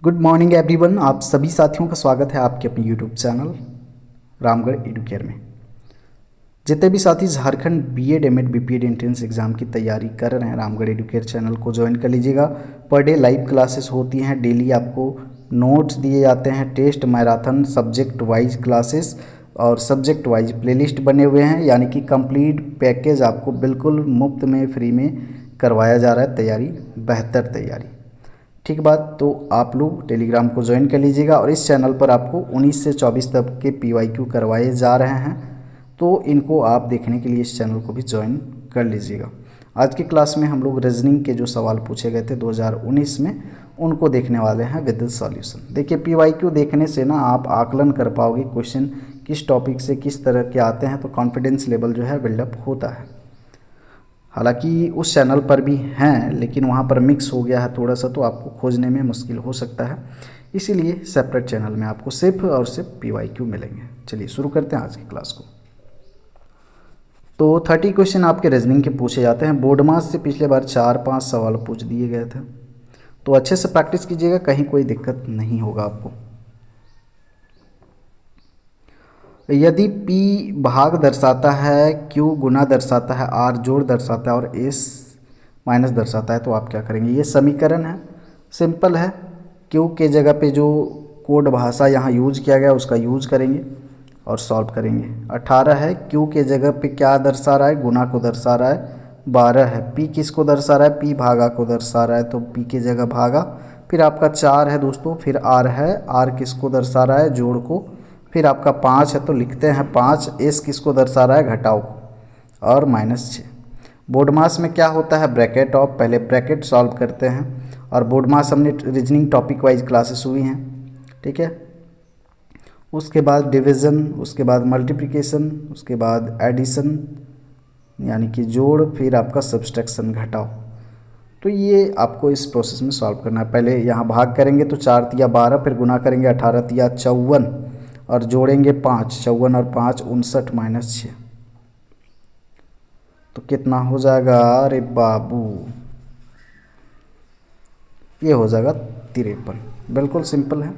Good morning everyone. आप सभी साथियों का स्वागत है आपके अपने यूट्यूब चैनल रामगढ़ एडुकेयर में। जितने भी साथी Jharkhand BEd MEd BPEd entrance exam की तैयारी कर रहे हैं, रामगढ़ एडुकेयर चैनल को ज्वाइन कर लीजिएगा। पर डे लाइव क्लासेस होती हैं, डेली आपको नोट्स दिए जाते हैं, test marathon subject wise classes और सब्जेक्ट वाइज प्लेलिस्ट बने हुए हैं। यानी कि कंप्लीट पैकेज आपको बिल्कुल मुफ्त में फ्री में करवाया जा रहा है। तैयारी बेहतर तैयारी, ठीक बात। तो आप लोग टेलीग्राम को ज्वाइन कर लीजिएगा और इस चैनल पर आपको 19 से 24 तक के PYQ करवाए जा रहे हैं, तो इनको आप देखने के लिए इस चैनल को भी ज्वाइन कर लीजिएगा। आज की क्लास में हम लोग रीजनिंग के जो सवाल पूछे गए थे 2019 में, उनको देखने वाले हैं विद सॉल्यूशन। देखिए, PYQ देखने से ना आप आकलन कर पाओगे क्वेश्चन किस टॉपिक से किस तरह के आते हैं, तो कॉन्फिडेंस लेवल जो है बिल्डअप होता है। हालांकि उस चैनल पर भी हैं, लेकिन वहाँ पर मिक्स हो गया है थोड़ा सा, तो आपको खोजने में मुश्किल हो सकता है। इसीलिए सेपरेट चैनल में आपको सिर्फ और सिर्फ PYQ मिलेंगे। चलिए शुरू करते हैं आज की क्लास को। तो 30 क्वेश्चन आपके रीजनिंग के पूछे जाते हैं। बोर्ड मास से पिछले बार 4-5 सवाल पूछ दिए गए थे, तो अच्छे से प्रैक्टिस कीजिएगा, कहीं कोई दिक्कत नहीं होगा आपको। यदि P भाग दर्शाता है, Q गुना दर्शाता है, R जोड़ दर्शाता है और S माइनस दर्शाता है, तो आप क्या करेंगे। ये समीकरण है, सिंपल है। Q के जगह पे जो कोड भाषा यहाँ यूज किया गया उसका यूज करेंगे और सॉल्व करेंगे। 18 है, Q के जगह पे क्या दर्शा रहा है, गुना को दर्शा रहा है। 12 है, P किसको दर्शा रहा है, P भागा को दर्शा रहा है, तो P के जगह भागा। फिर आपका 4 है दोस्तों, फिर R है, R किसको दर्शा रहा है, जोड़ को। फिर आपका 5 है, तो लिखते हैं 5। S किसको दर्शा रहा है, घटाव को, और -6। बोर्ड मास में क्या होता है, ब्रैकेट ऑफ। पहले ब्रैकेट सॉल्व करते हैं, और बोर्ड मास हमने रीजनिंग टॉपिक वाइज क्लासेस हुई हैं, ठीक है। उसके बाद डिवीज़न, उसके बाद मल्टीप्लिकेशन, उसके बाद एडिशन यानी कि जोड़, फिर आपका सब्सट्रैक्शन घटाव। तो ये आपको इस प्रोसेस में सॉल्व करना है। पहले यहाँ भाग करेंगे तो 4 तिया 12, फिर गुना करेंगे 18 तिया 54 और जोड़ेंगे 5। 54 और 5 59 -6, तो कितना हो जाएगा, अरे बाबू ये हो जाएगा 53। बिल्कुल सिंपल है।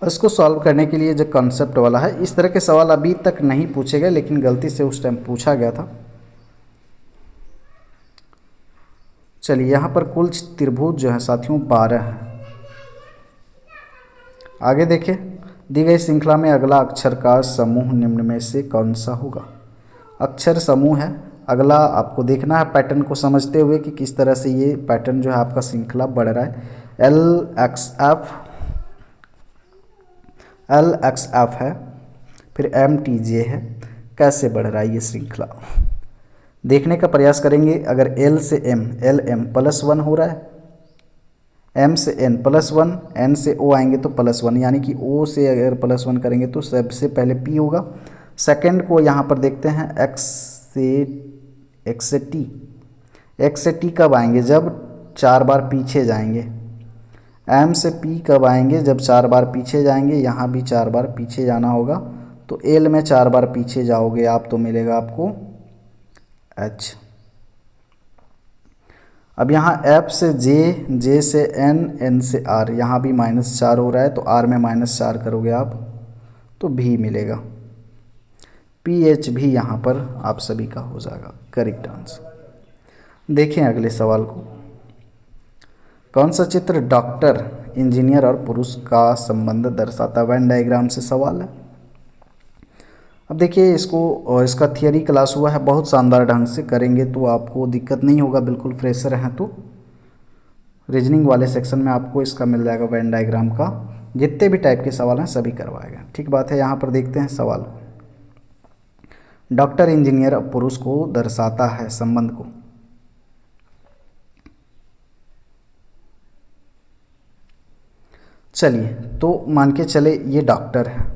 इसको सॉल्व करने के लिए जो कॉन्सेप्ट वाला है, इस तरह के सवाल अभी तक नहीं पूछे गए, लेकिन गलती से उस टाइम पूछा गया था। चलिए, यहाँ पर कुल त्रिभुज जो है साथियों 12 है। आगे देखें, दी गई श्रृंखला में अगला अक्षर का समूह निम्न में से कौन सा होगा। अक्षर समूह है, अगला आपको देखना है पैटर्न को समझते हुए कि किस तरह से ये पैटर्न जो है आपका श्रृंखला बढ़ रहा है। LXF है, फिर MTJ है। कैसे बढ़ रहा है ये श्रृंखला, देखने का प्रयास करेंगे। अगर L से M, LM +1 हो रहा है, M से N +1, N से O आएंगे तो +1, यानी कि O से अगर +1 करेंगे तो सबसे पहले P होगा। सेकंड को यहाँ पर देखते हैं, X से T। X से T कब आएंगे, जब 4 बार पीछे जाएंगे। M से P कब आएंगे, जब 4 बार पीछे जाएंगे। यहाँ भी 4 बार पीछे जाना होगा, तो L में 4 बार पीछे जाओगे आप तो मिलेगा आपको H। अब यहाँ F से J, J से N, N से R, यहाँ भी -4 हो रहा है, तो R में -4 करोगे आप तो भी मिलेगा। PH भी यहाँ पर आप सभी का हो जाएगा करेक्ट आंसर। देखें अगले सवाल को। कौन सा चित्र डॉक्टर, इंजीनियर और पुरुष का संबंध दर्शाता है। वेन डायग्राम से सवाल है। अब देखिए, इसका थियरी क्लास हुआ है, बहुत शानदार ढंग से करेंगे तो आपको दिक्कत नहीं होगा। बिल्कुल फ्रेशर हैं तो रीजनिंग वाले सेक्शन में आपको इसका मिल जाएगा। वेन डायग्राम का जितने भी टाइप के सवाल हैं सभी करवाएगा, ठीक बात है। यहाँ पर देखते हैं सवाल। डॉक्टर, इंजीनियर और पुरुष को दर्शाता है संबंध को। चलिए, तो मान के चले ये डॉक्टर है,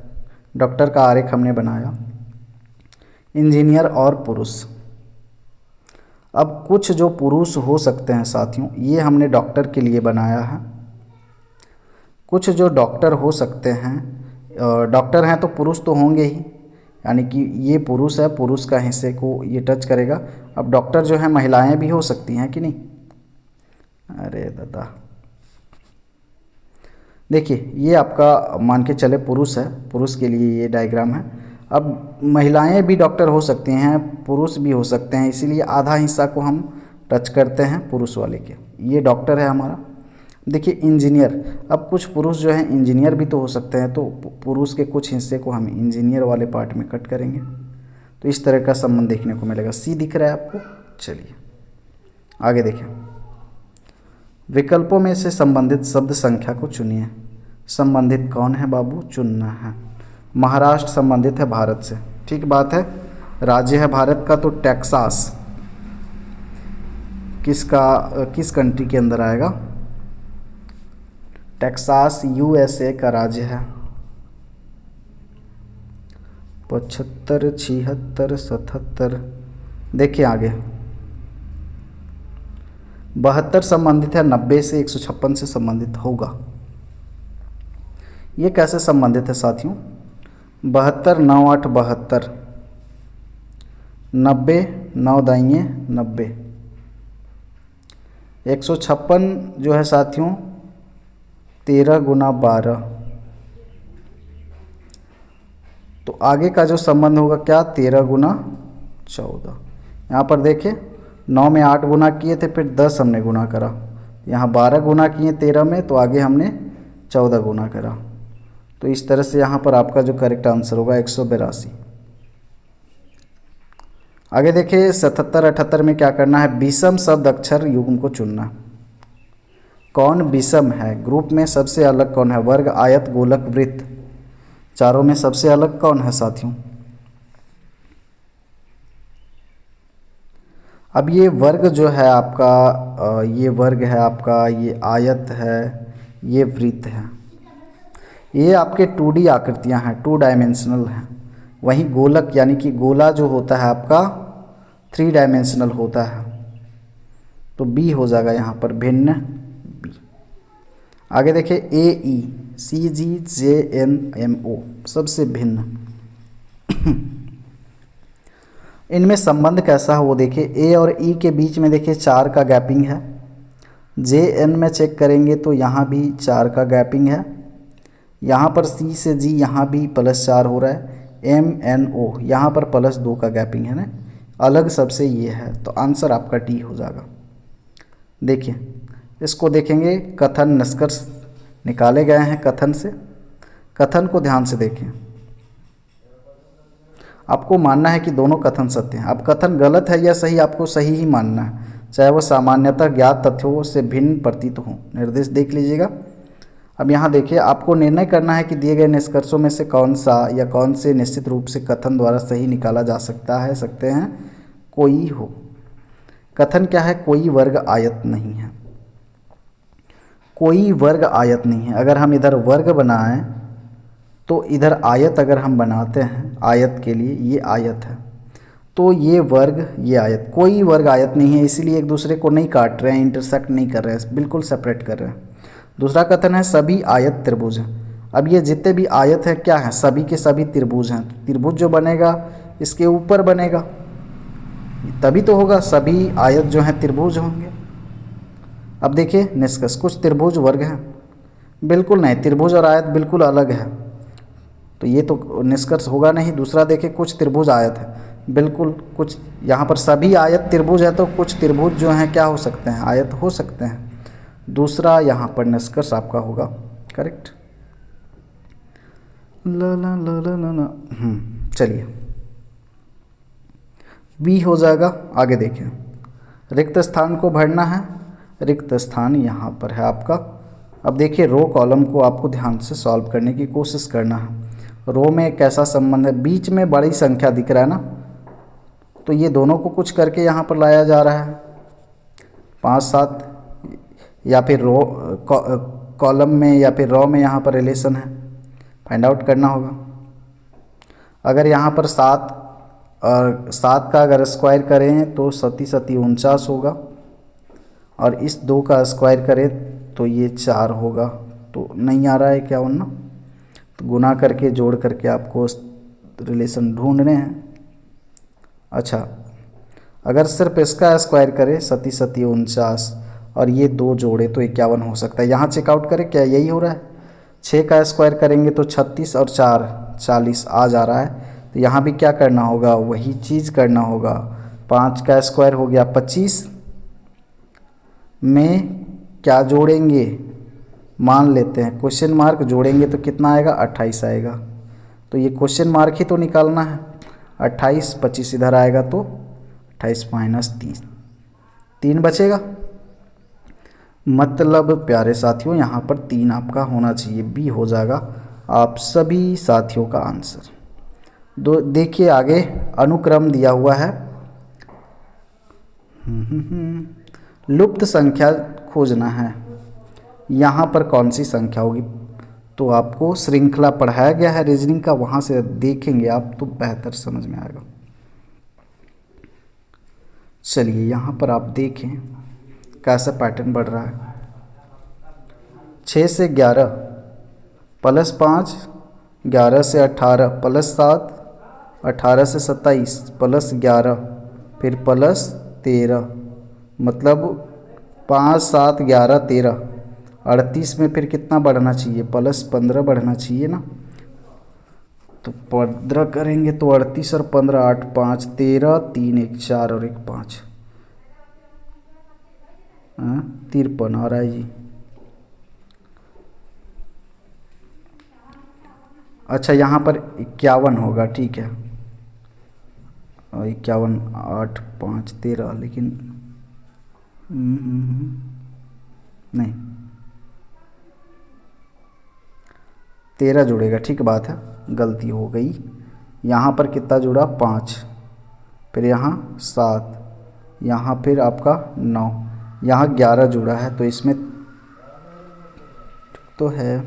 डॉक्टर का आरेख हमने बनाया। इंजीनियर और पुरुष, अब कुछ जो पुरुष हो सकते हैं साथियों, ये हमने डॉक्टर के लिए बनाया है। कुछ जो डॉक्टर हो सकते हैं, डॉक्टर हैं तो पुरुष तो होंगे ही, यानी कि ये पुरुष है, पुरुष का हिस्से को ये टच करेगा। अब डॉक्टर जो है महिलाएं भी हो सकती हैं कि नहीं, अरे दादा देखिए ये आपका मान के चले पुरुष है, पुरुष के लिए ये डायग्राम है। अब महिलाएं भी डॉक्टर हो सकती हैं, पुरुष भी हो सकते हैं, इसीलिए आधा हिस्सा को हम टच करते हैं पुरुष वाले के। ये डॉक्टर है हमारा। देखिए इंजीनियर, अब कुछ पुरुष जो हैं इंजीनियर भी तो हो सकते हैं, तो पुरुष के कुछ हिस्से को हम इंजीनियर वाले पार्ट में कट करेंगे। तो इस तरह का संबंध देखने को मिलेगा। सी दिख रहा है आपको? चलिए आगे देखें। विकल्पों में से संबंधित शब्द संख्या को चुनिए। संबंधित कौन है बाबू? चुनना है। महाराष्ट्र संबंधित है भारत से, ठीक बात है। राज्य है भारत का, तो टेक्सास किस कंट्री के अंदर आएगा? टेक्सास यूएसए का राज्य है। 75, 76, 77। देखिए आगे 72 संबंधित है 90 से, 156 से संबंधित होगा। ये कैसे संबंधित है साथियों? 72 9 8 72, 90 9 दाइए 90, 156 जो है साथियों 13 गुना 12। तो आगे का जो संबंध होगा क्या? 13 गुना 14। यहाँ पर देखिए 9 में 8 गुना किए थे, फिर 10 हमने गुना करा। यहाँ 12 गुना किए 13 में, तो आगे हमने 14 गुना करा। तो इस तरह से यहाँ पर आपका जो करेक्ट आंसर होगा 182। आगे देखिए 77 78 में क्या करना है? विषम शब्द अक्षर युग्म को चुनना। कौन विषम है? ग्रुप में सबसे अलग कौन है? वर्ग, आयत, गोलक, वृत्त। चारों में सबसे अलग कौन है साथियों? अब ये वर्ग जो है आपका, ये वर्ग है आपका, ये आयत है, ये वृत्त है। ये आपके 2D आकृतियां हैं, 2 डायमेंशनल हैं। वहीं गोलक यानी कि गोला जो होता है आपका 3 डायमेंशनल होता है। तो बी हो जाएगा यहाँ पर भिन्न बी। आगे देखिए AE, CG, JN, MO सबसे भिन्न। इनमें संबंध कैसा है वो देखिए। ए और ई के बीच में देखिए 4 का गैपिंग है। JN में चेक करेंगे तो यहाँ भी 4 का गैपिंग है। यहाँ पर C से G यहाँ भी +4 हो रहा है। MNO यहाँ पर +2 का गैपिंग है ना। अलग सबसे ये है, तो आंसर आपका टी हो जाएगा। देखिए इसको देखेंगे, कथन निष्कर्ष निकाले गए हैं कथन से। कथन को ध्यान से देखें। आपको मानना है कि दोनों कथन सत्य हैं। अब कथन गलत है या सही, आपको सही ही मानना है, चाहे वो सामान्यतः ज्ञात तथ्यों से भिन्न प्रतीत हो। निर्देश देख लीजिएगा। अब यहाँ देखिए, आपको निर्णय करना है कि दिए गए निष्कर्षों में से कौन सा या कौन से निश्चित रूप से कथन द्वारा सही निकाला जा सकता है, सकते हैं कोई हो। कथन क्या है? कोई वर्ग आयत नहीं है। कोई वर्ग आयत नहीं है। अगर हम इधर वर्ग बनाएं तो इधर आयत अगर हम बनाते हैं, आयत के लिए ये आयत है, तो ये वर्ग ये आयत, कोई वर्ग आयत नहीं है। इसीलिए एक दूसरे को नहीं काट रहे हैं, इंटरसेक्ट नहीं कर रहे हैं, बिल्कुल सेपरेट कर रहे हैं। दूसरा कथन है सभी आयत त्रिभुज हैं। अब ये जितने भी आयत हैं क्या हैं? सभी के सभी त्रिभुज हैं। त्रिभुज जो बनेगा इसके ऊपर बनेगा, तभी तो होगा। सभी आयत जो हैं त्रिभुज होंगे। अब देखिए निष्कर्ष, कुछ त्रिभुज वर्ग हैं? बिल्कुल नहीं, त्रिभुज और आयत बिल्कुल अलग है, तो ये तो निष्कर्ष होगा नहीं। दूसरा देखिए, कुछ त्रिभुज आयत है, बिल्कुल कुछ, यहाँ पर सभी आयत त्रिभुज है, तो कुछ त्रिभुज जो हैं क्या हो सकते हैं? आयत हो सकते हैं। दूसरा यहाँ पर निष्कर्ष आपका होगा करेक्ट। चलिए बी हो जाएगा। आगे देखिए, रिक्त स्थान को भरना है। रिक्त स्थान यहाँ पर है आपका। अब देखिए रो कॉलम को आपको ध्यान से सॉल्व करने की कोशिश करना है। रो में एक ऐसा संबंध है, बीच में बड़ी संख्या दिख रहा है ना, तो ये दोनों को कुछ करके यहाँ पर लाया जा रहा है। 5 7 या फिर रो कॉलम में या फिर रो में यहाँ पर रिलेशन है, फाइंड आउट करना होगा। अगर यहाँ पर 7 का अगर स्क्वायर करें तो 7 7 49 होगा, और इस 2 का स्क्वायर करें तो ये 4 होगा। तो नहीं आ रहा है क्या ना, तो गुना करके जोड़ करके आपको रिलेशन ढूंढने हैं। अच्छा, अगर सिर्फ इसका स्क्वायर करें 7 7 49 और ये 2 जोड़े तो 51 हो सकता है। यहाँ चेकआउट करें, क्या यही हो रहा है? 6 का स्क्वायर करेंगे तो 36 और 4 40 आ जा रहा है। तो यहाँ भी क्या करना होगा, वही चीज़ करना होगा। 5 का स्क्वायर हो गया 25 में क्या जोड़ेंगे, मान लेते हैं क्वेश्चन मार्क जोड़ेंगे तो कितना आएगा, 28 आएगा। तो ये क्वेश्चन मार्क ही तो निकालना है। 28 25 इधर आएगा तो 28 माइनस 30 3 बचेगा। मतलब प्यारे साथियों यहाँ पर 3 आपका होना चाहिए, बी हो जाएगा आप सभी साथियों का आंसर। देखिए आगे अनुक्रम दिया हुआ है। लुप्त संख्या खोजना है। यहाँ पर कौन सी संख्या होगी, तो आपको श्रृंखला पढ़ाया गया है रीजनिंग का, वहाँ से देखेंगे आप तो बेहतर समझ में आएगा। चलिए यहाँ पर आप देखें कैसा पैटर्न बढ़ रहा है। 6 से 11 प्लस 5, 11 से 18 प्लस 7, 18 से 27 प्लस 11 फिर प्लस 13, मतलब 5 7 11 13, 38 में फिर कितना बढ़ना चाहिए, प्लस 15 बढ़ना चाहिए ना। तो 15 करेंगे तो 38 और 15 8 5 13, 3 1 4 और 1 5, 53 आ रहा है जी। अच्छा यहाँ पर 51 होगा, ठीक है। 51 8 5 13, लेकिन नहीं 13 जुड़ेगा, ठीक बात है, गलती हो गई। यहाँ पर कितना जुड़ा 5, फिर यहाँ 7, यहाँ फिर आपका 9, यहाँ 11 जुड़ा है। तो इसमें तो है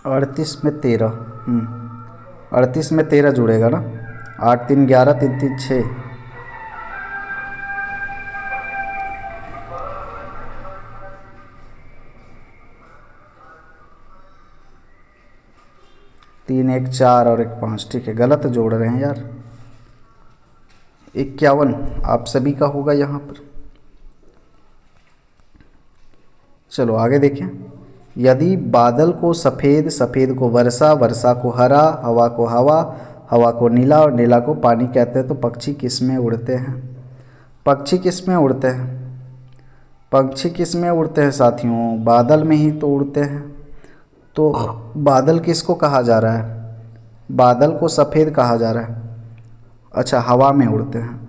38 में 13, 38 में 13 जुड़ेगा ना। 8 3 11, 3 3 6, तीन 1 4 और 1 5, ठीक है, गलत जोड़ रहे हैं यार। 51 आप सभी का होगा यहाँ पर। चलो आगे देखें। यदि बादल को सफ़ेद, सफ़ेद को वर्षा, वर्षा को हरा, हवा को हवा, हवा को नीला और नीला को पानी कहते हैं, तो पक्षी किस में उड़ते हैं? पक्षी किस में उड़ते हैं? पक्षी किस में उड़ते हैं साथियों? बादल में ही तो उड़ते हैं। तो बादल किसको कहा जा रहा है? बादल को सफ़ेद कहा जा रहा है। अच्छा, हवा में उड़ते हैं।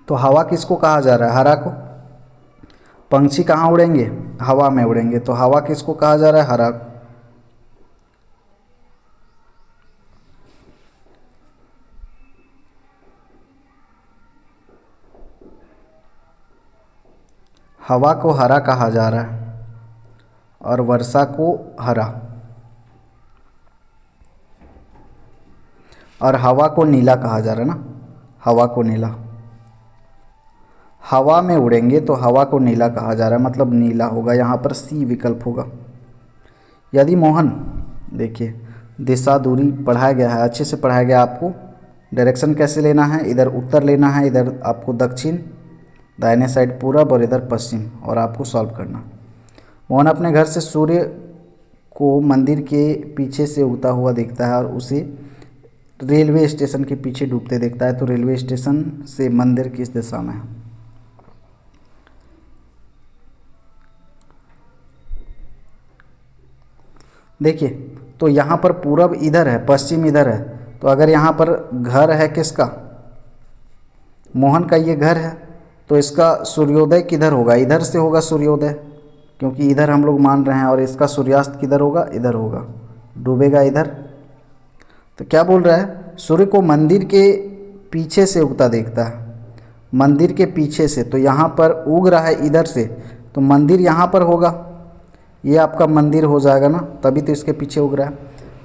तो हवा किसको कहा जा रहा है? हरा को। पंछी कहाँ उड़ेंगे? हवा में उड़ेंगे। तो हवा किसको कहा जा रहा है? हरा को। हवा को हरा कहा जा रहा है और वर्षा को हरा, और हवा को नीला कहा जा रहा है ना, हवा को नीला। हवा में उड़ेंगे तो हवा को नीला कहा जा रहा है, मतलब नीला होगा, यहाँ पर सी विकल्प होगा। यदि मोहन, देखिए दिशा दूरी पढ़ाया गया है, अच्छे से पढ़ाया गया आपको। डायरेक्शन कैसे लेना है, इधर उत्तर लेना है, इधर आपको दक्षिण, दाहिने साइड पूरब और इधर पश्चिम, और आपको सॉल्व करना। मोहन अपने घर से सूर्य को मंदिर के पीछे से उगता हुआ देखता है और उसे रेलवे स्टेशन के पीछे डूबते देखता है। तो रेलवे स्टेशन से मंदिर किस दिशा में है? देखिए, तो यहाँ पर पूरब इधर है, पश्चिम इधर है। तो अगर यहाँ पर घर है किसका? मोहन का ये घर है, तो इसका सूर्योदय किधर होगा? इधर से होगा सूर्योदय, क्योंकि इधर हम लोग मान रहे हैं। और इसका सूर्यास्त किधर होगा? इधर होगा, डूबेगा इधर। तो क्या बोल रहा है? सूर्य को मंदिर के पीछे से उगता देखता है, मंदिर के पीछे से। तो यहाँ पर उग रहा है इधर से, तो मंदिर यहाँ पर होगा, ये आपका मंदिर हो जाएगा ना, तभी तो इसके पीछे उग रहा है।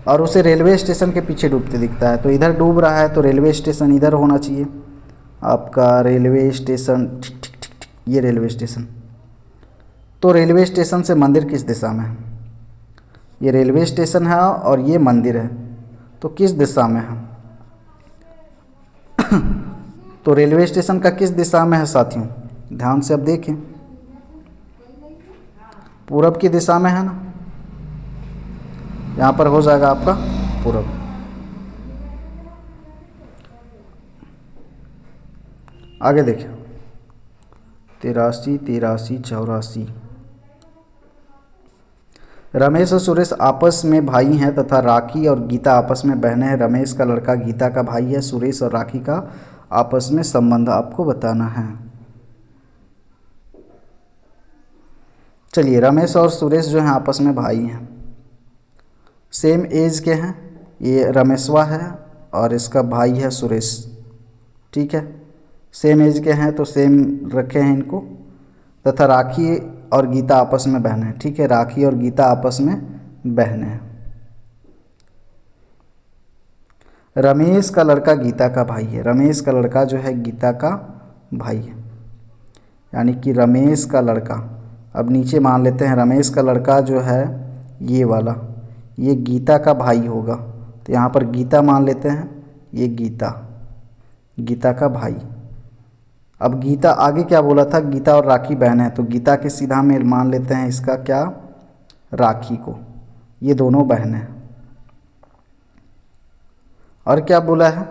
और उसे रेलवे स्टेशन के पीछे डूबते दिखता है, तो इधर डूब रहा है, तो रेलवे स्टेशन इधर होना चाहिए आपका। रेलवे स्टेशन, ठीक ठीक ठीक ठीक, ये रेलवे स्टेशन। तो रेलवे स्टेशन से मंदिर किस दिशा में है? ये रेलवे स्टेशन है और ये मंदिर है, तो किस दिशा में है? तो रेलवे स्टेशन का किस दिशा में है साथियों? ध्यान से अब देखें, पूरब की दिशा में है ना, यहाँ पर हो जाएगा आपका पूरब। आगे देखिए 83, 83, 84। रमेश और सुरेश आपस में भाई हैं तथा राखी और गीता आपस में बहनें हैं। रमेश का लड़का गीता का भाई है। सुरेश और राखी का आपस में संबंध आपको बताना है। चलिए, रमेश और सुरेश जो हैं आपस में भाई हैं, सेम एज के हैं। ये रमेशवा है और इसका भाई है सुरेश। ठीक है, सेम एज के हैं तो सेम रखे हैं इनको। तथा राखी और गीता आपस में बहन है। ठीक है, राखी और गीता आपस में बहन है। रमेश का लड़का गीता का भाई है। रमेश का लड़का जो है गीता का भाई है, यानी कि रमेश का लड़का। अब नीचे मान लेते हैं रमेश का लड़का जो है ये वाला, ये गीता का भाई होगा। तो यहाँ पर गीता मान लेते हैं, ये गीता, गीता का भाई। अब गीता आगे क्या बोला था, गीता और राखी बहन है, तो गीता के सीधा में मान लेते हैं इसका क्या, राखी को। ये दोनों बहन हैं। और क्या बोला है,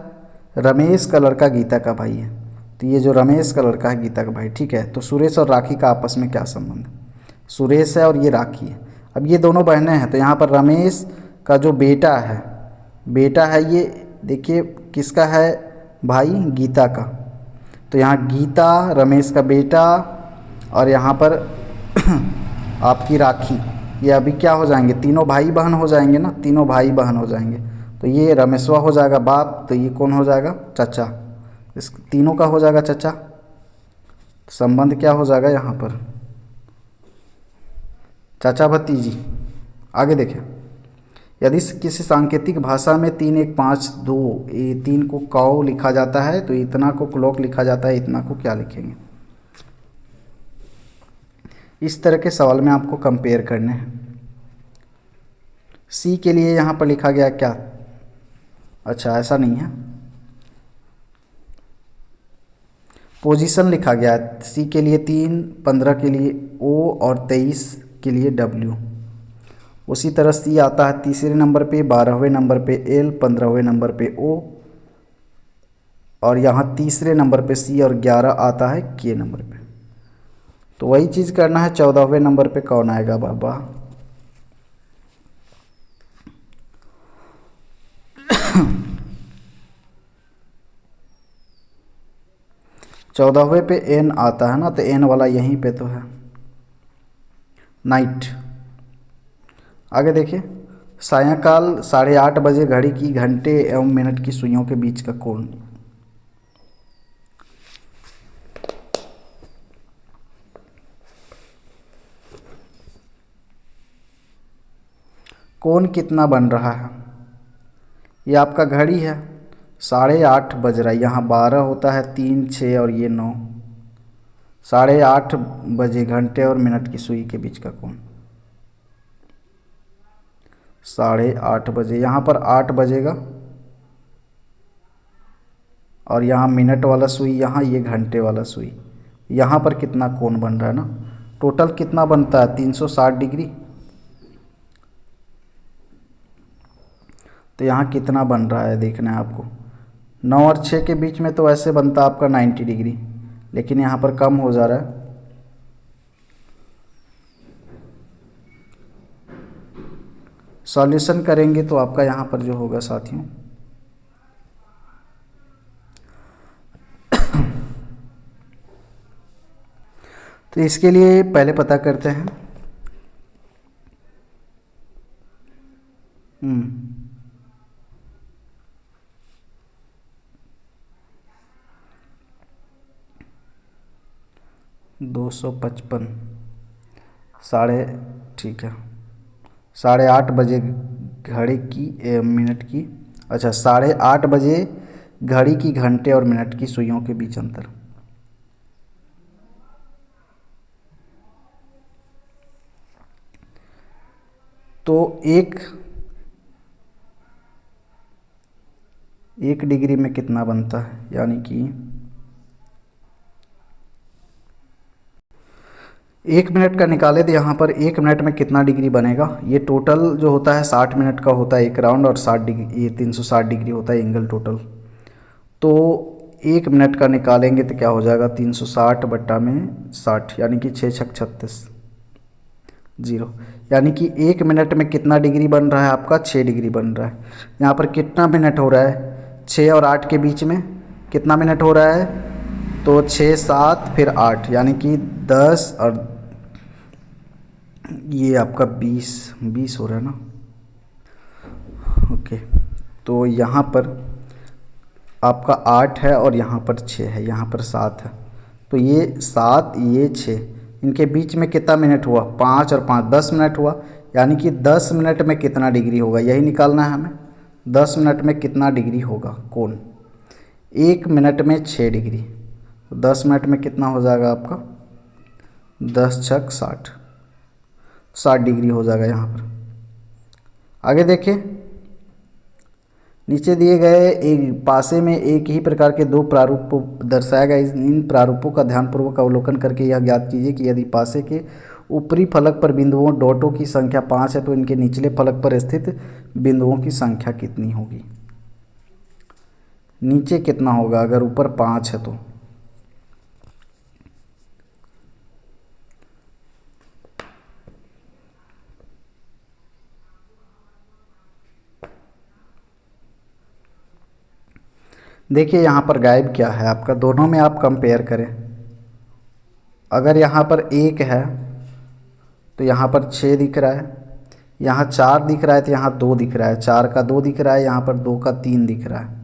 रमेश का लड़का गीता का भाई है, तो ये जो रमेश का लड़का है गीता का भाई। ठीक है, तो सुरेश और राखी का आपस में क्या संबंध है, सुरेश है और ये राखी है। अब ये दोनों बहनें हैं, तो यहाँ पर रमेश का जो बेटा है ये देखिए किसका है भाई, गीता का। तो यहाँ गीता, रमेश का बेटा और यहाँ पर आपकी राखी, ये अभी क्या हो जाएंगे, तीनों भाई बहन हो जाएंगे ना, तीनों भाई बहन हो जाएंगे। तो ये रमेशवा हो जाएगा बाप, तो ये कौन हो जाएगा, चाचा। इस तीनों का हो जाएगा चाचा। संबंध क्या हो जाएगा यहाँ पर, चाचा भतीजी। आगे देखें, यदि किसी सांकेतिक भाषा में 3 1 5 2 ये 3 को कौ लिखा जाता है तो इतना को क्लॉक लिखा जाता है, इतना को क्या लिखेंगे। इस तरह के सवाल में आपको कंपेयर करने हैं। सी के लिए यहाँ पर लिखा गया क्या, अच्छा ऐसा नहीं है, पोजीशन लिखा गया है। सी के लिए 3, 15 के लिए ओ और 23 के लिए डब्ल्यू। उसी तरह सी आता है तीसरे नंबर पे, 12वें नंबर पे एल, 15वें नंबर पे ओ, और यहाँ तीसरे नंबर पे सी और 11 आता है के नंबर पे। तो वही चीज़ करना है, 14वें नंबर पे कौन आएगा बाबा, चौदहवें पे एन आता है ना, तो एन वाला यहीं पे तो है, नाइट। आगे देखिए, सायंकाल 8:30 बजे घड़ी की घंटे एवं मिनट की सुइयों के बीच का कोण। कोण कितना बन रहा है, ये आपका घड़ी है, 8:30 बज रहा है, यहाँ 12 होता है, 3 6 और ये 9, 8:30 बजे घंटे और मिनट की सुई के बीच का कोण 8:30 बजे। यहाँ पर 8 बजेगा और यहाँ मिनट वाला सुई, यहाँ ये घंटे वाला सुई, यहाँ पर कितना कोण बन रहा है ना, टोटल कितना बनता है 360 डिग्री। तो यहाँ कितना बन रहा है देखना है आपको, 9 और 6 के बीच में तो ऐसे बनता आपका 90 डिग्री, लेकिन यहाँ पर कम हो जा रहा है। सॉल्यूशन करेंगे तो आपका यहाँ पर जो होगा साथियों, तो इसके लिए पहले पता करते हैं। 255 साढ़े, ठीक है, 8:30 बजे घड़ी की मिनट की, अच्छा 8:30 बजे घड़ी की घंटे और मिनट की सुइयों के बीच अंतर। तो एक डिग्री में कितना बनता है, यानी कि 1 मिनट का निकाले तो यहाँ पर 1 मिनट में कितना डिग्री बनेगा। ये टोटल जो होता है 60 मिनट का होता है एक राउंड, और 60 डिग्री, ये 360 डिग्री होता है एंगल टोटल। तो 1 मिनट का निकालेंगे तो क्या हो जाएगा, 360 बट्टा में 60, यानी कि 6 छक 36 0, यानी कि 1 मिनट में कितना डिग्री बन रहा है आपका, 6 डिग्री बन रहा है। यहाँ पर कितना मिनट हो रहा है, 6 और 8 के बीच में कितना मिनट हो रहा है, तो 6 7 फिर 8, यानी कि 10 और ये आपका 20 हो रहा है ना। ओके, तो यहाँ पर आपका 8 है और यहाँ पर 6 है, यहाँ पर 7 है, तो ये 7 ये 6, इनके बीच में कितना मिनट हुआ, 5 और 5 10 मिनट हुआ, यानी कि 10 मिनट में कितना डिग्री होगा, यही निकालना है हमें। 10 मिनट में कितना डिग्री होगा कोण, 1 मिनट में 6 डिग्री, तो 10 मिनट में कितना हो जाएगा आपका, 10 छक 60 डिग्री हो जाएगा यहाँ पर। आगे देखिए, नीचे दिए गए एक पासे में एक ही प्रकार के 2 प्रारूप दर्शाया गया। इन प्रारूपों का ध्यानपूर्वक अवलोकन करके यह ज्ञात कीजिए कि यदि पासे के ऊपरी फलक पर बिंदुओं डॉटों की संख्या 5 है तो इनके निचले फलक पर स्थित बिंदुओं की संख्या कितनी होगी। नीचे कितना होगा अगर ऊपर 5 है तो, देखिए यहाँ पर गायब क्या है आपका, दोनों में आप कंपेयर करें। अगर यहाँ पर 1 है तो यहाँ पर 6 दिख रहा है, यहाँ 4 दिख रहा है तो यहाँ 2 दिख रहा है, 4 का 2 दिख रहा है, यहाँ पर 2 का 3 दिख रहा है।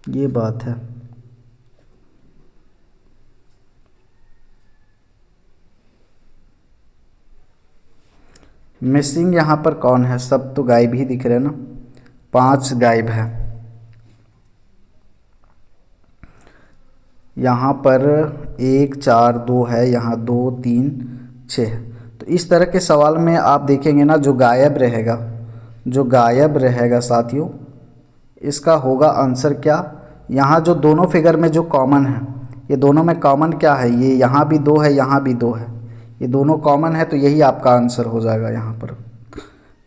ये बात है। मिसिंग यहाँ पर कौन है, सब तो गायब ही दिख रहे हैं ना, 5 गायब है। यहाँ पर 1 4 2 है, यहाँ 2 3 6 है। तो इस तरह के सवाल में आप देखेंगे ना, जो गायब रहेगा, जो गायब रहेगा साथियों, इसका होगा आंसर क्या। यहाँ जो दोनों फिगर में जो कॉमन है, ये दोनों में कॉमन क्या है, ये यहाँ भी 2 है, यहाँ भी 2 है, ये दोनों कॉमन है, तो यही आपका आंसर हो जाएगा, यहाँ पर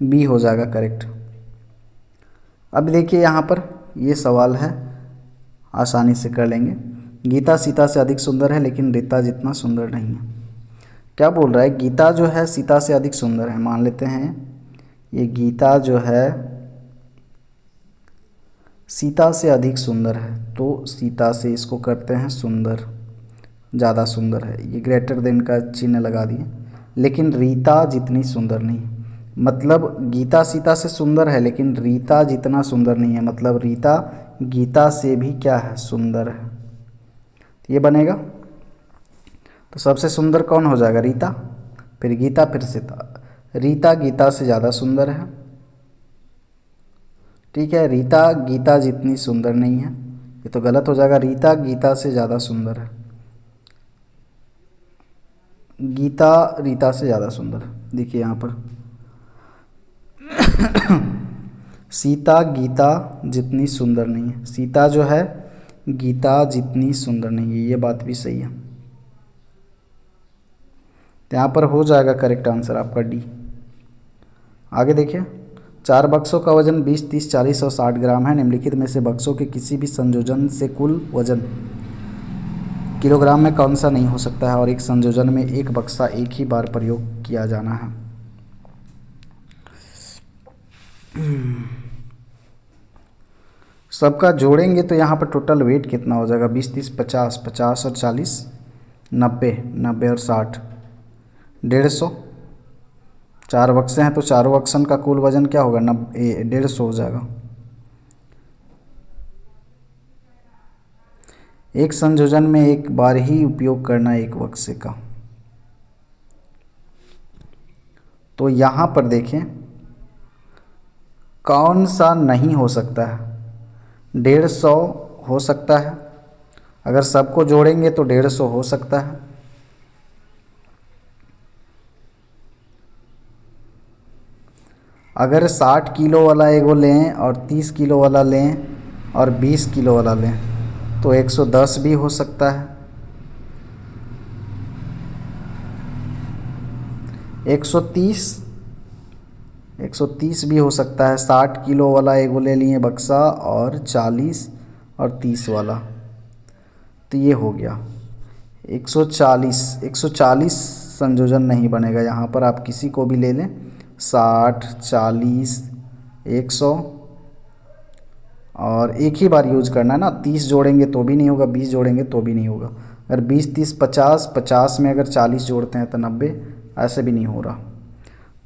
बी हो जाएगा करेक्ट। अब देखिए यहाँ पर ये सवाल है, आसानी से कर लेंगे। गीता सीता से अधिक सुंदर है लेकिन रीता जितना सुंदर नहीं है। क्या बोल रहा है, गीता जो है सीता से अधिक सुंदर है, मान लेते हैं ये गीता जो है सीता से अधिक सुंदर है, तो सीता से इसको करते हैं सुंदर, ज़्यादा सुंदर है, ये ग्रेटर देन का चिन्ह लगा दिए, लेकिन रीता जितनी सुंदर नहीं। मतलब गीता सीता से सुंदर है लेकिन रीता जितना सुंदर नहीं है, मतलब रीता गीता से भी क्या है, सुंदर है। ये बनेगा, तो सबसे सुंदर कौन हो जाएगा, रीता, फिर गीता, फिर सीता। रीता गीता से ज़्यादा सुंदर है, ठीक है। रीता गीता जितनी सुंदर नहीं है, ये तो गलत हो जाएगा, रीता गीता से ज़्यादा सुंदर है, गीता रीता से ज़्यादा सुंदर है। देखिए यहाँ पर सीता गीता जितनी सुंदर नहीं है, सीता जो है गीता जितनी सुंदर नहीं है, ये बात भी सही है। तो यहाँ पर हो जाएगा करेक्ट आंसर आपका डी। आगे देखिए, 4 बक्सों का वजन 20 30 40 और 60 ग्राम है। निम्नलिखित में से बक्सों के किसी भी संयोजन से कुल वजन किलोग्राम में कौन सा नहीं हो सकता है, और एक संयोजन में एक बक्सा एक ही बार प्रयोग किया जाना है। सबका जोड़ेंगे तो यहाँ पर टोटल वेट कितना हो जाएगा, 20 30 50 50 और 40 90 90 और 60 150। 4 बक्से हैं तो चारों बक्सन का कुल वजन क्या होगा, 150 हो जाएगा। एक संयोजन में एक बार ही उपयोग करना एक बक्से का, तो यहाँ पर देखें कौन सा नहीं हो सकता है, 150 हो सकता है, अगर सबको जोड़ेंगे तो 150 हो सकता है। अगर 60 किलो वाला एगो लें और 30 किलो वाला लें और 20 किलो वाला लें, तो 110 भी हो सकता है, 130 भी हो सकता है। 60 किलो वाला एक वो ले लिए बक्सा, और 40 और 30 वाला, तो ये हो गया 140। 140 संयोजन नहीं बनेगा यहाँ पर, आप किसी को भी ले लें। 60, 40, 100, और एक ही बार यूज करना है ना। 30 जोड़ेंगे तो भी नहीं होगा, 20 जोड़ेंगे तो भी नहीं होगा। अगर 20, 30, 50, 50 में अगर 40 जोड़ते हैं तो 90, ऐसे भी नहीं हो रहा।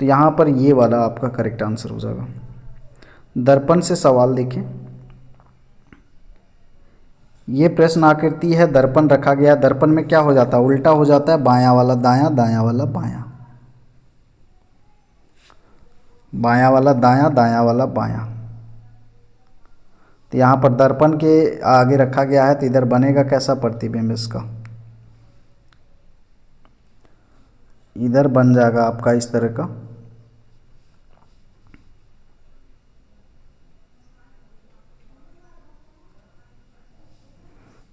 तो यहाँ पर ये वाला आपका करेक्ट आंसर हो जाएगा। दर्पण से सवाल देखें। ये प्रश्न आकृति है, दर्पण रखा गया है। दर्पण में क्या हो जाता है, उल्टा हो जाता है, बायां वाला दायां, दायां वाला बायां, बायां वाला दायां, दायां वाला बायां। तो यहाँ पर दर्पण के आगे रखा गया है, तो इधर बनेगा कैसा प्रतिबिंब इसका, इधर बन जाएगा आपका इस तरह का।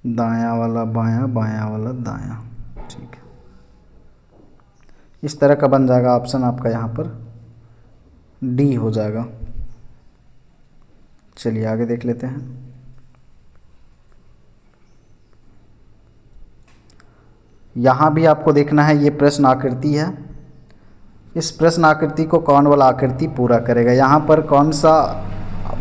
दायां वाला बायां, बायां वाला दायां, ठीक है। इस तरह का बन जाएगा ऑप्शन आपका, यहाँ पर डी हो जाएगा। चलिए आगे देख लेते हैं। यहाँ भी आपको देखना है, ये प्रश्न आकृति है। इस प्रश्न आकृति को कौन वाला आकृति पूरा करेगा। यहाँ पर कौन सा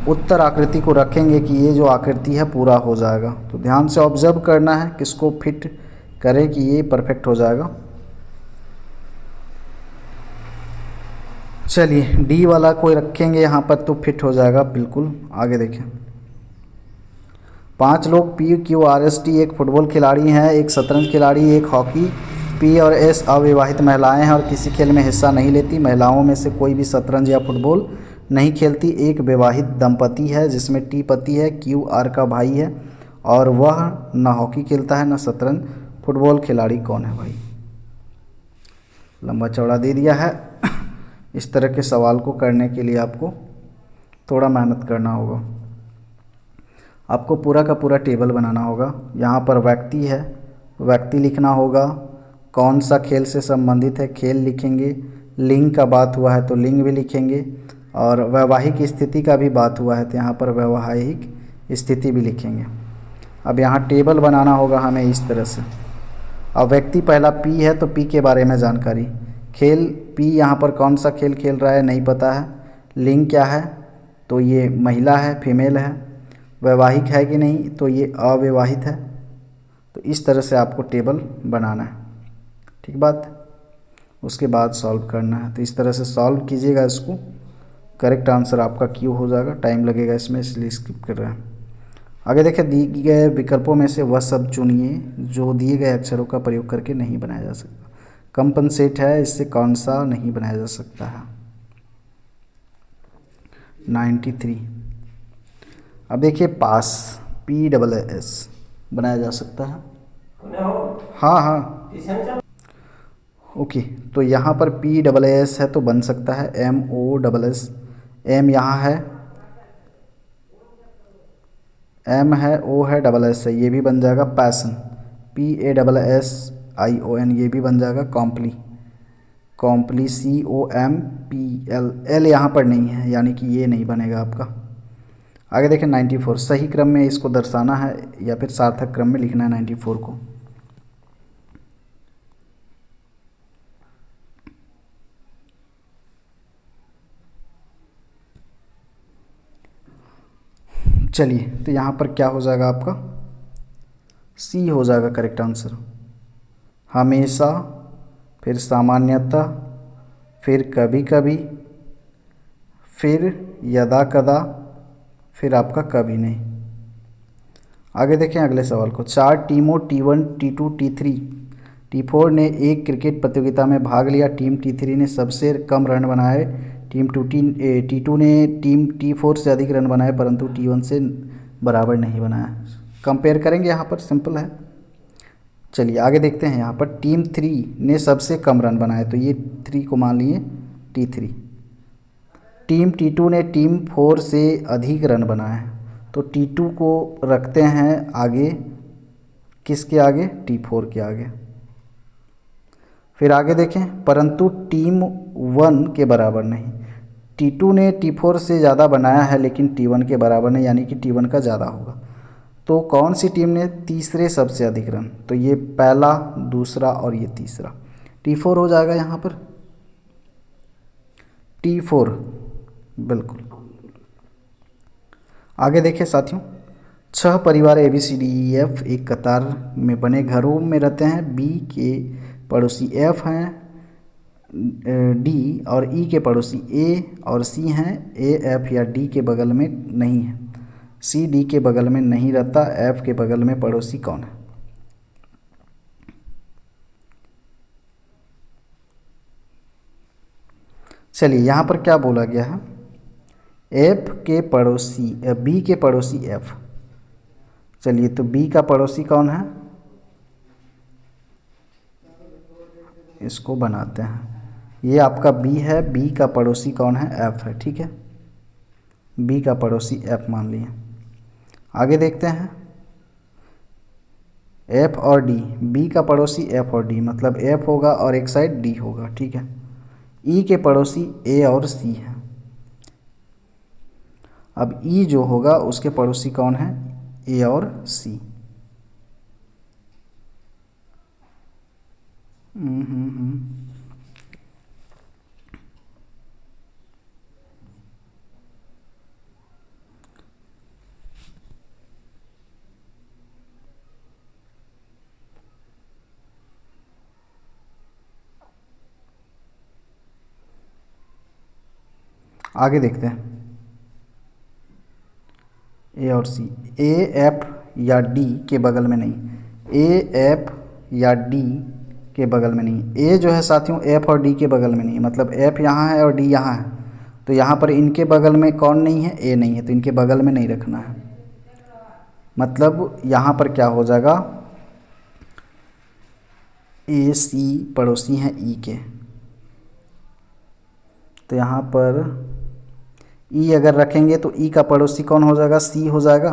उत्तर आकृति को रखेंगे कि ये जो आकृति है पूरा हो जाएगा। तो ध्यान से ऑब्जर्व करना है किसको फिट करे कि ये परफेक्ट हो जाएगा। चलिए डी वाला कोई रखेंगे यहाँ पर तो फिट हो जाएगा बिल्कुल। आगे देखें। 5 लोग P, Q, R, S, T एक फुटबॉल खिलाड़ी हैं, एक शतरंज खिलाड़ी, एक हॉकी। पी और एस अविवाहित महिलाएं हैं और किसी खेल में हिस्सा नहीं लेती। महिलाओं में से कोई भी शतरंज या फुटबॉल नहीं खेलती। एक विवाहित दंपति है जिसमें टी पति है, क्यू आर का भाई है, और वह न हॉकी खेलता है न शतरंज। फुटबॉल खिलाड़ी कौन है भाई। लंबा चौड़ा दे दिया है। इस तरह के सवाल को करने के लिए आपको थोड़ा मेहनत करना होगा। आपको पूरा का पूरा टेबल बनाना होगा। यहाँ पर व्यक्ति है, व्यक्ति लिखना होगा। कौन सा खेल से संबंधित है, खेल लिखेंगे। लिंग का बात हुआ है तो लिंग भी लिखेंगे, और वैवाहिक स्थिति का भी बात हुआ है तो यहाँ पर वैवाहिक स्थिति भी लिखेंगे। अब यहाँ टेबल बनाना होगा हमें इस तरह से। अब व्यक्ति पहला पी है तो पी के बारे में जानकारी। खेल पी यहाँ पर कौन सा खेल खेल रहा है नहीं पता है। लिंग क्या है तो ये महिला है, फीमेल है। वैवाहिक है कि नहीं तो ये अविवाहित है। तो इस तरह से आपको टेबल बनाना है, ठीक बात। उसके बाद सॉल्व करना है। तो इस तरह से सॉल्व कीजिएगा इसको। करेक्ट आंसर आपका क्यू हो जाएगा। टाइम लगेगा इसमें इसलिए स्किप कर रहे हैं। आगे देखें। दिए गए विकल्पों में से वह शब्द चुनिए जो दिए गए अक्षरों का प्रयोग करके नहीं बनाया जा सकता। कंपनसेट है, इससे कौन सा नहीं बनाया जा सकता है। 93। अब देखिए पास, PSS बनाया जा सकता है। हाँ हाँ ओके। तो यहाँ पर PSS है तो बन सकता है MOSS। M यहाँ है, M है, O है, SS है, ये भी बन जाएगा। पैसन, PASSION, ये भी बन जाएगा। कॉम्प्ली, कॉम्प्ली COMPL, L यहाँ पर नहीं है यानी कि ये नहीं बनेगा आपका। आगे देखें। 94। सही क्रम में इसको दर्शाना है या फिर सार्थक क्रम में लिखना है 94 को। चलिए तो यहाँ पर क्या हो जाएगा आपका, C हो जाएगा करेक्ट आंसर। हमेशा, फिर सामान्यतः, फिर कभी कभी, फिर यदा कदा, फिर आपका कभी नहीं। आगे देखें अगले सवाल को। 4 टीमों T1, T2, T3, T4 ने एक क्रिकेट प्रतियोगिता में भाग लिया। टीम T3 ने सबसे कम रन बनाए। टीम T2 ने टीम T4 से अधिक रन बनाए परंतु T1 से बराबर नहीं बनाया। कंपेयर करेंगे यहाँ पर, सिंपल है। चलिए आगे देखते हैं। यहाँ पर टीम 3 ने सबसे कम रन बनाए तो ये 3 को मान लिए T3। टीम T2 ने टीम 4 से अधिक रन बनाए तो T2 को रखते हैं आगे, किसके आगे? T4 के आगे। फिर आगे देखें, परंतु T1 के बराबर नहीं। T2 ने T4 से ज़्यादा बनाया है लेकिन T1 के बराबर नहीं, यानी कि T1 का ज़्यादा होगा। तो कौन सी टीम ने तीसरे सबसे अधिक रन? तो ये पहला, दूसरा और ये तीसरा, T4 हो जाएगा यहाँ पर, T4 बिल्कुल। आगे देखिए साथियों, 6 परिवार ABCDEF एक कतार में बने घरों में रहते हैं। B के पड़ोसी F हैं, D और E के पड़ोसी A और C हैं। A F या D के बगल में नहीं है, C D के बगल में नहीं रहता, F के बगल में पड़ोसी कौन है? चलिए यहाँ पर क्या बोला गया है, F के पड़ोसी B के पड़ोसी F। चलिए तो B का पड़ोसी कौन है, इसको बनाते हैं। ये आपका B है, B का पड़ोसी कौन है? F है, ठीक है। B का पड़ोसी F मान लिए। आगे देखते हैं, F और D, B का पड़ोसी F और D, मतलब F होगा और एक साइड D होगा, ठीक है। E के पड़ोसी A और C है। अब E जो होगा उसके पड़ोसी कौन है? A और C। आगे देखते हैं, ए और सी, ए एफ या डी के बगल में नहीं, ए एफ या डी के बगल में नहीं। ए जो है साथियों एफ और डी के बगल में नहीं, मतलब एफ यहाँ है और डी यहाँ है, तो यहाँ पर इनके बगल में कौन नहीं है? ए नहीं है, तो इनके बगल में नहीं रखना है। मतलब यहाँ पर क्या हो जाएगा, ए सी पड़ोसी हैं ई के, तो यहाँ पर ई अगर रखेंगे तो ई का पड़ोसी कौन हो जाएगा? सी हो जाएगा,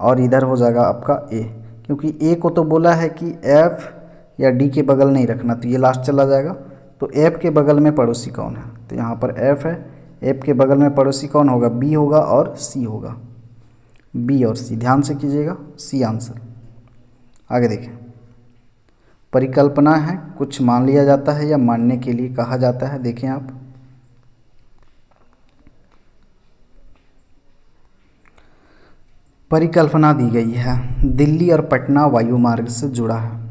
और इधर हो जाएगा आपका ए, क्योंकि ए को तो बोला है कि एफ या डी के बगल नहीं रखना, तो ये लास्ट चला जाएगा। तो एफ के बगल में पड़ोसी कौन है? तो यहाँ पर एफ है, एफ के बगल में पड़ोसी कौन होगा? बी होगा और सी होगा, बी और सी, ध्यान से कीजिएगा, सी आंसर। आगे देखें, परिकल्पना है, कुछ मान लिया जाता है या मानने के लिए कहा जाता है। देखें आप, परिकल्पना दी गई है, दिल्ली और पटना वायु मार्ग से जुड़ा है,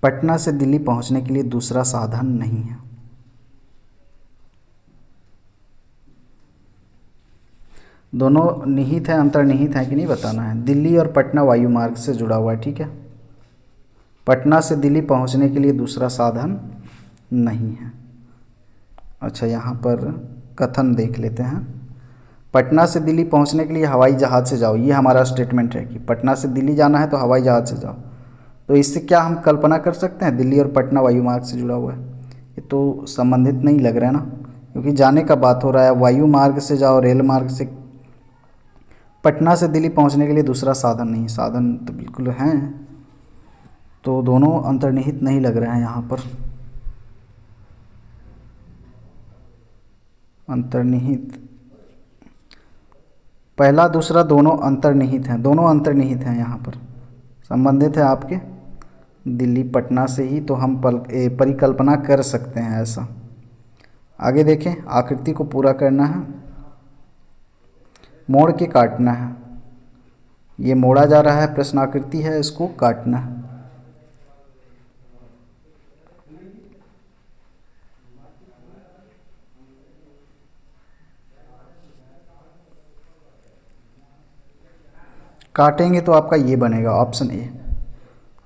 पटना से दिल्ली पहुंचने के लिए दूसरा साधन नहीं है। दोनों निहित है, अंतर्निहित है कि नहीं बताना है। दिल्ली और पटना वायु मार्ग से जुड़ा हुआ है, ठीक है। पटना से दिल्ली पहुंचने के लिए दूसरा साधन नहीं है। अच्छा, यहाँ पर कथन देख लेते हैं, पटना से दिल्ली पहुंचने के लिए हवाई जहाज़ से जाओ, ये हमारा स्टेटमेंट है कि पटना से दिल्ली जाना है तो हवाई जहाज़ से जाओ। तो इससे क्या हम कल्पना कर सकते हैं दिल्ली और पटना वायु मार्ग से जुड़ा हुआ है? ये तो संबंधित नहीं लग रहा है ना, क्योंकि जाने का बात हो रहा है, वायु मार्ग से जाओ, रेल मार्ग से। पटना से दिल्ली पहुंचने के लिए दूसरा साधन नहीं, साधन तो बिल्कुल हैं, तो दोनों अंतर्निहित नहीं लग रहे हैं यहाँ पर। अंतर्निहित, पहला दूसरा दोनों अंतर्निहित हैं, दोनों अंतर्निहित हैं, यहाँ पर संबंधित है आपके दिल्ली पटना से ही, तो हम परिकल्पना कर सकते हैं ऐसा। आगे देखें, आकृति को पूरा करना है, मोड़ के काटना है। ये मोड़ा जा रहा है, प्रश्न आकृति है, इसको काटना है। काटेंगे तो आपका ये बनेगा ऑप्शन ए।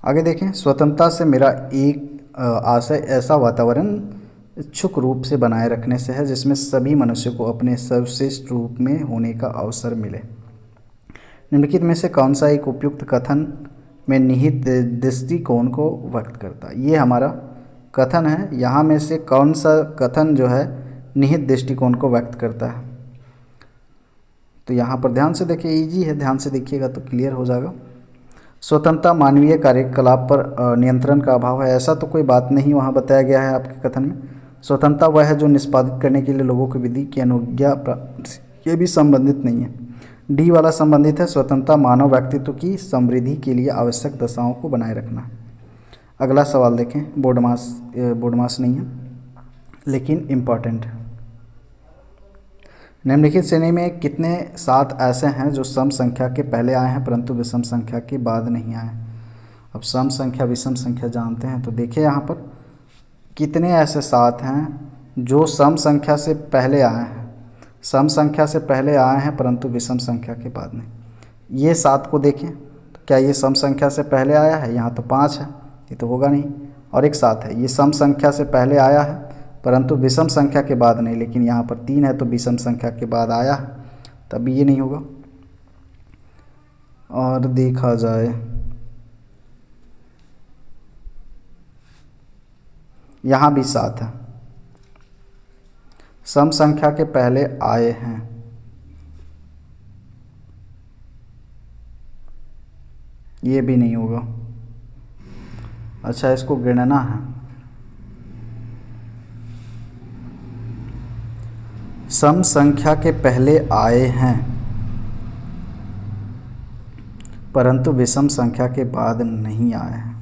आगे देखें, स्वतंत्रता से मेरा एक आशय ऐसा वातावरण इच्छुक रूप से बनाए रखने से है जिसमें सभी मनुष्यों को अपने सर्वश्रेष्ठ रूप में होने का अवसर मिले। निम्नलिखित में से कौन सा एक उपयुक्त कथन में निहित दृष्टिकोण को व्यक्त करता है? ये हमारा कथन है, यहाँ में से कौन सा कथन जो है निहित दृष्टिकोण को व्यक्त करता है? तो यहाँ पर ध्यान से देखिए, इजी है, ध्यान से देखिएगा तो क्लियर हो जाएगा। स्वतंत्रता मानवीय कार्यकलाप पर नियंत्रण का अभाव है, ऐसा तो कोई बात नहीं वहाँ बताया गया है आपके कथन में। स्वतंत्रता वह है जो निष्पादित करने के लिए लोगों को विधि की अनुज्ञा प्राप्त, ये भी संबंधित नहीं है। डी वाला संबंधित है, स्वतंत्रता मानव व्यक्तित्व की समृद्धि के लिए आवश्यक दशाओं को बनाए रखना। अगला सवाल देखें, बोर्ड मास नहीं है लेकिन इम्पॉर्टेंट है। निम्नलिखित श्रेणी में कितने 7 ऐसे हैं जो सम संख्या के पहले आए हैं परंतु विषम संख्या के बाद नहीं आए। अब सम संख्या विषम संख्या जानते हैं, तो देखिए यहाँ पर कितने ऐसे 7 हैं जो सम संख्या से पहले आए हैं, सम संख्या से पहले आए हैं परंतु विषम संख्या के बाद नहीं। ये 7 को देखें तो क्या ये सम संख्या से पहले आया है? यहाँ तो 5 है, ये तो होगा नहीं। और एक 7 है, ये सम संख्या से पहले आया है परंतु विषम संख्या के बाद नहीं, लेकिन यहाँ पर 3 है तो विषम संख्या के बाद आया है, तब ये नहीं होगा। और देखा जाए यहाँ भी 7 है, सम संख्या के पहले आए हैं, ये भी नहीं होगा। अच्छा, इसको गिनना है। सम संख्या के पहले आए हैं परंतु विषम संख्या के बाद नहीं आए हैं।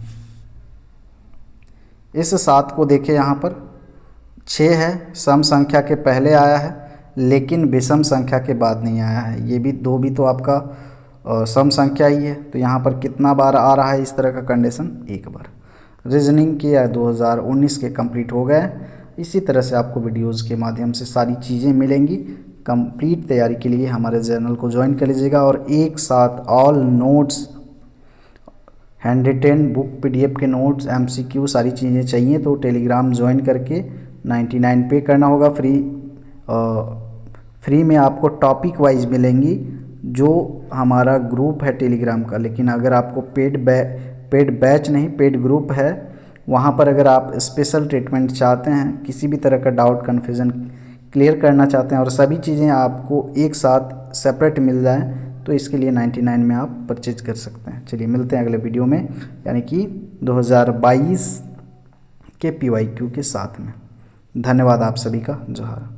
इस 7 को देखें, यहाँ पर 6 है, सम संख्या के पहले आया है लेकिन विषम संख्या के बाद नहीं आया है। ये भी 2 भी तो आपका सम संख्या ही है, तो यहाँ पर कितना बार आ रहा है इस तरह का कंडीशन? 1 बार। रीजनिंग के 2019 के कंप्लीट हो गए। इसी तरह से आपको वीडियोस के माध्यम से सारी चीज़ें मिलेंगी। कंप्लीट तैयारी के लिए हमारे चैनल को ज्वाइन कर लीजिएगा और एक साथ all notes, hand retain book, PDF के नोट्स, एमसीक्यू सारी चीज़ें चाहिए तो टेलीग्राम ज्वाइन करके 99 पे करना होगा। फ्री में आपको टॉपिक वाइज मिलेंगी, जो हमारा ग्रुप है टेलीग्राम का। लेकिन अगर आपको पेड बैच नहीं, पेड ग्रुप है, वहाँ पर अगर आप स्पेशल ट्रीटमेंट चाहते हैं, किसी भी तरह का डाउट कन्फ्यूज़न क्लियर करना चाहते हैं और सभी चीज़ें आपको एक साथ सेपरेट मिल जाएं, तो इसके लिए 99 में आप परचेज कर सकते हैं। चलिए मिलते हैं अगले वीडियो में, यानी कि 2022 के PYQ के साथ में। धन्यवाद आप सभी का, जोहार।